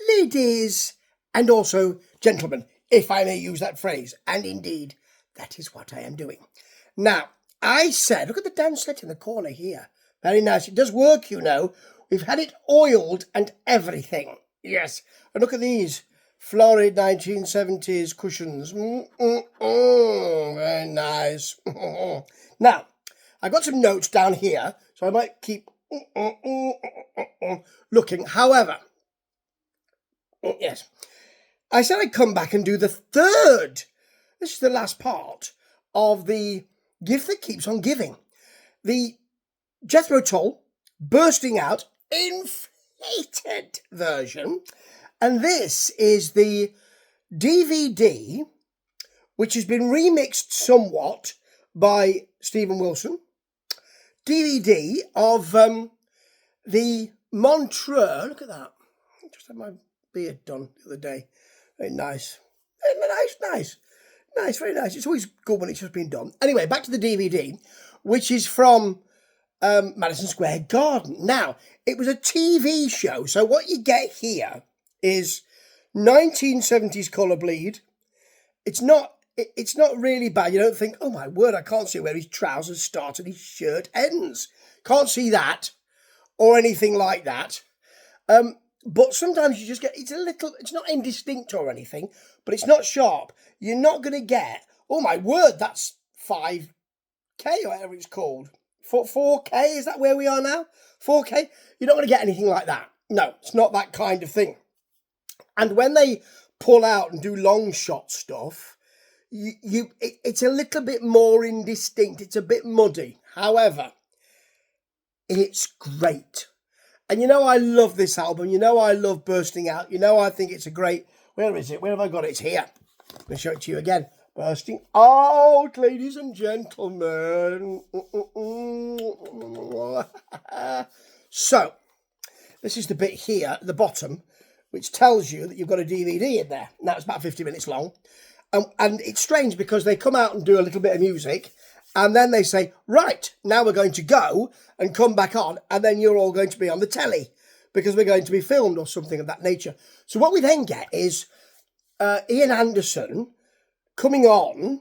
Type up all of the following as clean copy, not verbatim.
ladies and also gentlemen, if I may use that phrase. And indeed, that is what I am doing. Now, I said, look at the dance set in the corner here. Very nice. It does work, you know. We've had it oiled and everything. Yes. And look at these florid 1970s cushions. Very nice. Now, I got some notes down here, so I might keep looking. However, yes, I said I'd come back and do the third. This is the last part of the gift that keeps on giving. The Jethro Tull bursting out inflated version. And this is the DVD, which has been remixed somewhat by Stephen Wilson. DVD of the Montreux. Look at that. I just had my beard done the other day. Very nice. Nice, very nice. It's always good when it's just been done. Anyway, back to the DVD, which is from Madison Square Garden. Now, it was a TV show, so what you get here is 1970s colour bleed. It's not really bad. You don't think, oh my word, I can't see where his trousers start and his shirt ends. Can't see that or anything like that. But sometimes you just get, it's not indistinct or anything, but it's not sharp. You're not going to get, oh my word, that's 5K or whatever it's called. 4K, is that where we are now? 4K? You're not going to get anything like that. No, it's not that kind of thing. And when they pull out and do long shot stuff, it's a little bit more indistinct. It's a bit muddy. However, it's great. And you know I love this album. You know I love Bursting Out. You know I think it's a great... Where is it? Where have I got it? It's here. I'm going to show it to you again. Bursting Out, ladies and gentlemen. So, this is the bit here at the bottom, which tells you that you've got a DVD in there. Now, it's about 50 minutes long. And it's strange because they come out and do a little bit of music, and then they say, right, now we're going to go and come back on, and then you're all going to be on the telly because we're going to be filmed or something of that nature. So what we then get is Ian Anderson coming on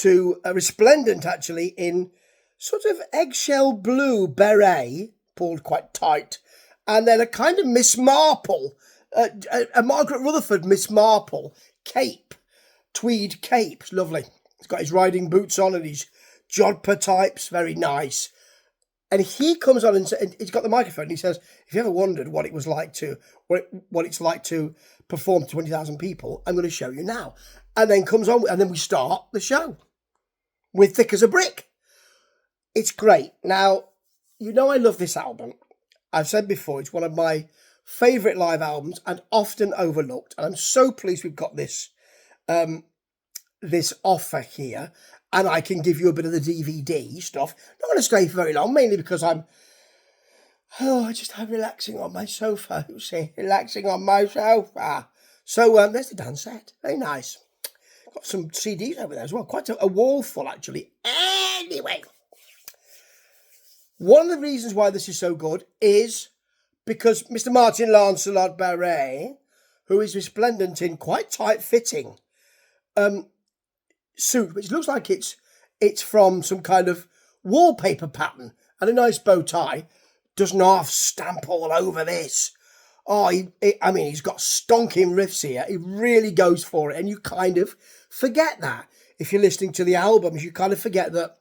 to a resplendent, actually, in sort of eggshell blue beret, pulled quite tight, and then a kind of Miss Marple, a Margaret Rutherford Miss Marple cape, tweed cape. It's lovely. He's got his riding boots on and his jodhpur types, very nice. And he comes on and he's got the microphone and he says, if you ever wondered what it was like to, what it's like to perform to 20,000 people, I'm going to show you now. And then comes on, and then we start the show with Thick as a Brick. It's great. Now, you know I love this album. I've said before, it's one of my favourite live albums and often overlooked. And I'm so pleased we've got this this offer here. And I can give you a bit of the DVD stuff. Not going to stay for very long, mainly because I'm relaxing on my sofa. You see, relaxing on my sofa. So there's the dance set. Very nice. Got some CDs over there as well. Quite a wall full, actually. Anyway, one of the reasons why this is so good is because Mr. Martin Lancelot Barret, who is resplendent in quite tight-fitting suit, which looks like it's from some kind of wallpaper pattern, and a nice bow tie, does not stamp all over this. Oh, he's got stonking riffs here. He really goes for it, and you kind of forget that. If you're listening to the albums, you kind of forget that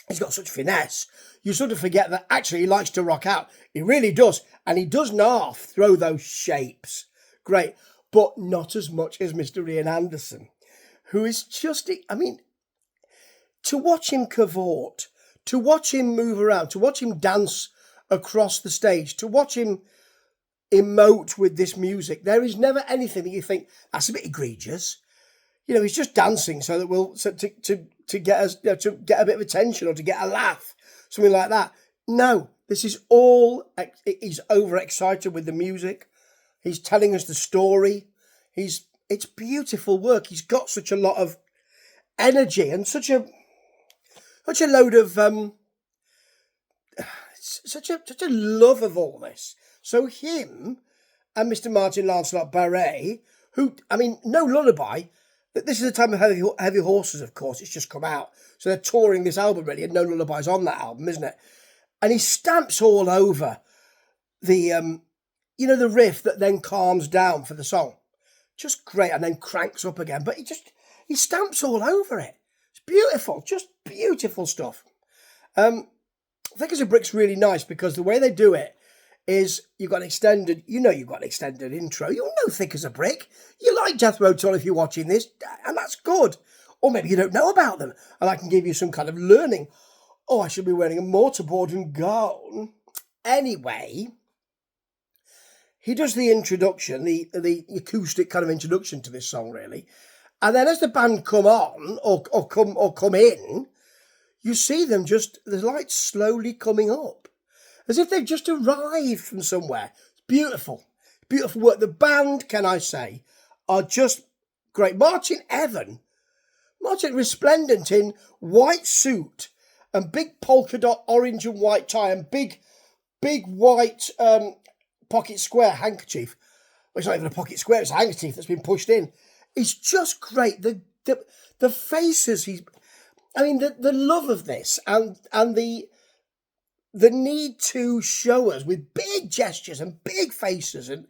he's got such finesse. You sort of forget that actually he likes to rock out. He really does, and he does not throw those shapes. Great, but not as much as Mr. Ian Anderson, who is just, to watch him cavort, to watch him move around, to watch him dance across the stage, to watch him emote with this music, there is never anything that you think, that's a bit egregious. You know, he's just dancing so that to get us, to get a bit of attention or to get a laugh, something like that. No, this is all, he's overexcited with the music. He's telling us the story. It's beautiful work. He's got such a lot of energy and such a load of such a love of all this. So him and Mr. Martin Lancelot Barret, who, I mean, no lullaby. This is the time of Heavy Horses, of course. It's just come out. So they're touring this album, really, and no lullabies on that album, isn't it? And he stamps all over the, the riff that then calms down for the song. Just great, and then cranks up again. But he stamps all over it. It's beautiful, just beautiful stuff. Thick as a Brick's really nice because the way they do it is you've got an extended intro. You'll know Thick as a Brick. You like Jethro Tull if you're watching this, and that's good. Or maybe you don't know about them, and I can give you some kind of learning. Oh, I should be wearing a mortarboard and gown. Anyway, he does the introduction, the acoustic kind of introduction to this song, really. And then as the band come on or come in, you see them the lights slowly coming up, as if they've just arrived from somewhere. It's beautiful. Beautiful work. The band, can I say, are just great. Martin resplendent in white suit and big polka dot orange and white tie and big white pocket square handkerchief. Well, it's not even a pocket square, it's a handkerchief that's been pushed in. It's just great. The faces the love of this and the need to show us with big gestures and big faces, and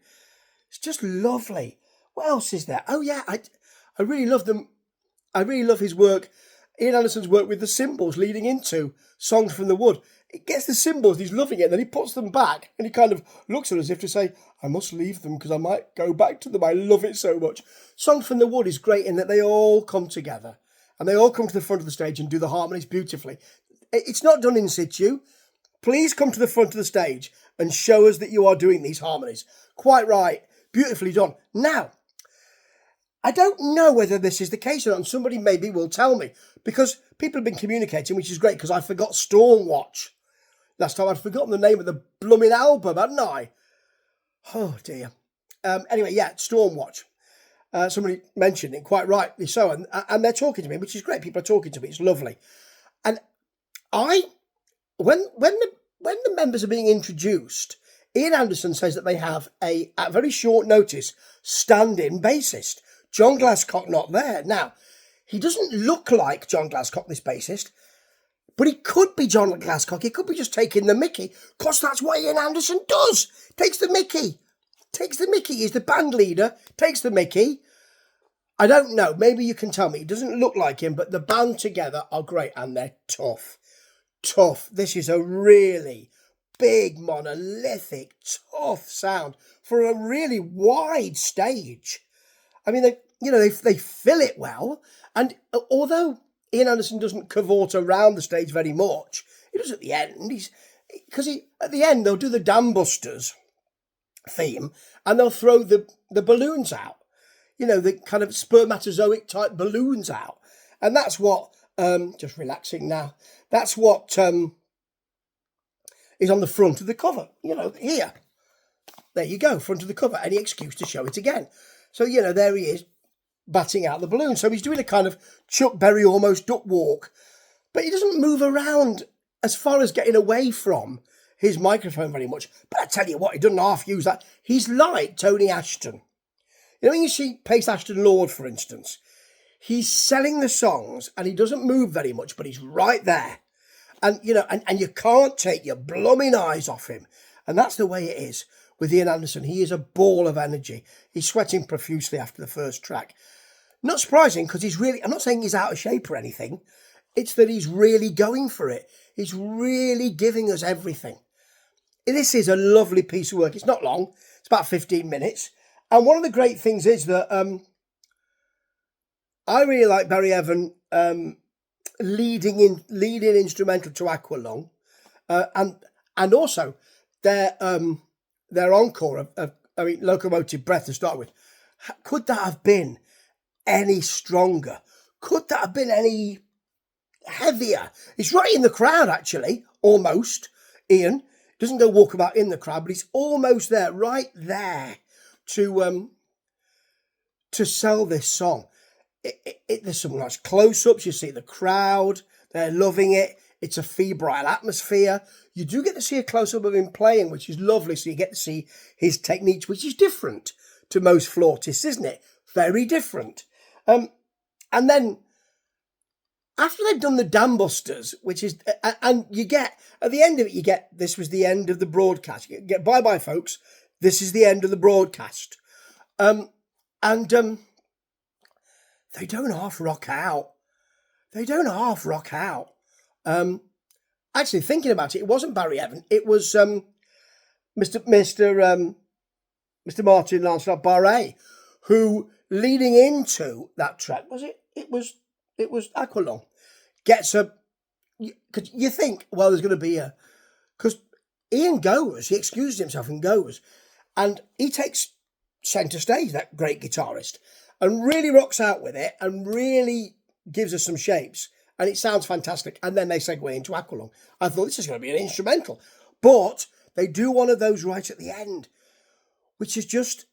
it's just lovely. What else is there? Oh yeah, I really love them. I really love his work, Ian Anderson's work with the cymbals leading into Songs from the Wood. It gets the cymbals, he's loving it, and then he puts them back, and he kind of looks at us as if to say, I must leave them because I might go back to them. I love it so much. Songs from the Wood is great in that they all come together, and they all come to the front of the stage and do the harmonies beautifully. It's not done in situ. Please come to the front of the stage and show us that you are doing these harmonies. Quite right. Beautifully done. Now, I don't know whether this is the case or not, and somebody maybe will tell me, because people have been communicating, which is great, because I forgot Stormwatch. Last time I'd forgotten the name of the blooming album, hadn't I? Oh, dear. Anyway, yeah, Stormwatch. Somebody mentioned it, quite rightly so, and they're talking to me, which is great. People are talking to me. It's lovely. And when the members are being introduced, Ian Anderson says that they have at very short notice, stand-in bassist. John Glasscock not there. Now, he doesn't look like John Glasscock, this bassist, but he could be John Glasscock. He could be just taking the mickey, because that's what Ian Anderson does. Takes the mickey. He's the band leader, takes the mickey. I don't know. Maybe you can tell me. It doesn't look like him, but the band together are great, and they're tough. This is a really big, monolithic, tough sound for a really wide stage. I mean, they fill it well, and although Ian Anderson doesn't cavort around the stage very much, he does at the end. At the end they'll do the Dam Busters theme, and they'll throw the balloons out. The kind of spermatozoic type balloons out, and that's what. Just relaxing now. That's what is on the front of the cover. Here. There you go, front of the cover. Any excuse to show it again. So, there he is, batting out the balloon. So he's doing a kind of Chuck Berry almost duck walk. But he doesn't move around as far as getting away from his microphone very much. But I tell you what, he doesn't half use that. He's like Tony Ashton. When you see Pace Ashton Lord, for instance, he's selling the songs and he doesn't move very much, but he's right there. And, and you can't take your blooming eyes off him. And that's the way it is with Ian Anderson. He is a ball of energy. He's sweating profusely after the first track. Not surprising, because I'm not saying he's out of shape or anything. It's that he's really going for it. He's really giving us everything. This is a lovely piece of work. It's not long. It's about 15 minutes. And one of the great things is that I really like Barry Evan leading instrumental to Aqualung, and also their encore of Locomotive Breath to start with. Could that have been any stronger? Could that have been any heavier? It's right in the crowd, actually, almost. Ian doesn't go walkabout in the crowd, but he's almost there, right there to sell this song. There's some nice close-ups. You see the crowd; they're loving it. It's a febrile atmosphere. You do get to see a close-up of him playing, which is lovely. So you get to see his techniques, which is different to most flautists, isn't it? Very different. And then after they've done the Dam Busters, which is, and you get, at the end of it, you get, this was the end of the broadcast. You get, bye-bye, folks. This is the end of the broadcast. They don't half rock out. They don't half rock out. Actually, thinking about it, it wasn't Barry Evan. It was Mr. Martin Lancelot Barret, who, leading into that track, was it? It was Aqualung. Gets a, because you think, well, there's going to be because Ian goes, he excuses himself and goes, and he takes centre stage, that great guitarist, and really rocks out with it and really gives us some shapes, and it sounds fantastic. And then they segue into Aqualung. I thought this is going to be an instrumental, but they do one of those right at the end, which is just,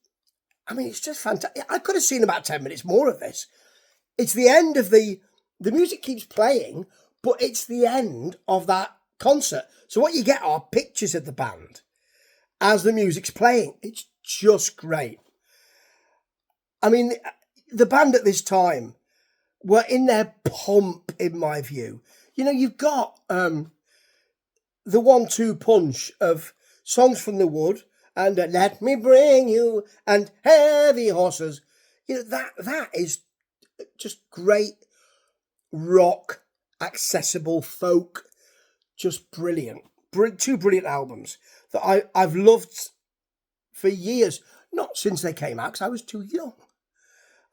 I mean, it's just fantastic. I could have seen about 10 minutes more of this. It's the end of the music keeps playing, but it's the end of that concert. So what you get are pictures of the band as the music's playing. It's just great. I mean, the band at this time were in their pomp, in my view. You know, you've got the 1-2 punch of Songs from the Wood and Let Me Bring You and Heavy Horses. You know, that is just great rock, accessible folk, just brilliant. Two brilliant albums that I've loved for years. Not since they came out, because I was too young.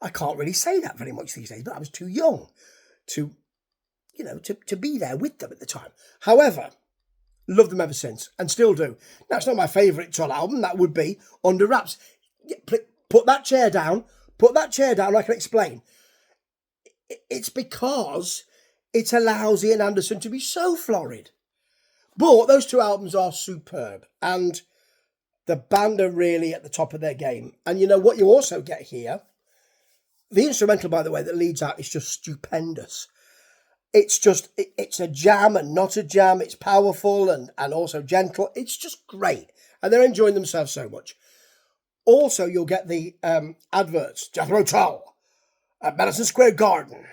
I can't really say that very much these days, but I was too young to, you know, to be there with them at the time. However, loved them ever since, and still do. Now, it's not my favourite Tull album. That would be Under Wraps. Put that chair down. Put that chair down, I can explain. It's because it allows Ian Anderson to be so florid. But those two albums are superb, and the band are really at the top of their game. And you know what you also get here? The instrumental, by the way, that leads out is just stupendous. It's just, it's a jam and not a jam. It's powerful and also gentle. It's just great. And they're enjoying themselves so much. Also, you'll get the adverts, Jethro Tull at Madison Square Garden,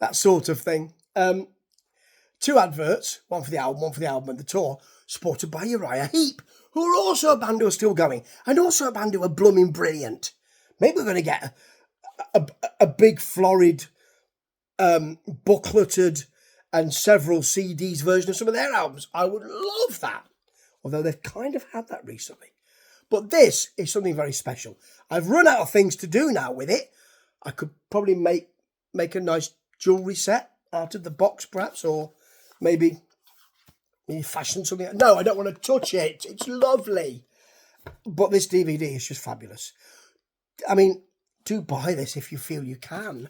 that sort of thing. Two adverts, one for the album and the tour, supported by Uriah Heep, who are also a band who are still going, and also a band who are blooming brilliant. Maybe we're going to get a big florid, bookleted and several CDs version of some of their albums. I would love that, although they've kind of had that recently. But this is something very special. I've run out of things to do now with it. I could probably make a nice jewellery set out of the box, perhaps, or maybe fashion something. No, I don't want to touch it. It's lovely. But this DVD is just fabulous. I mean, do buy this if you feel you can.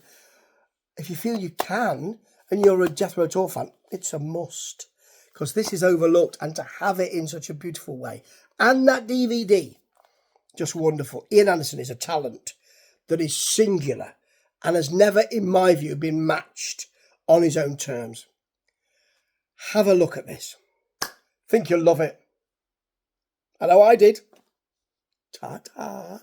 If you feel you can, and you're a Jethro Tull fan, it's a must. Because this is overlooked, and to have it in such a beautiful way. And that DVD, just wonderful. Ian Anderson is a talent that is singular and has never, in my view, been matched on his own terms. Have a look at this. Think you'll love it. I know I did. Ta-ta.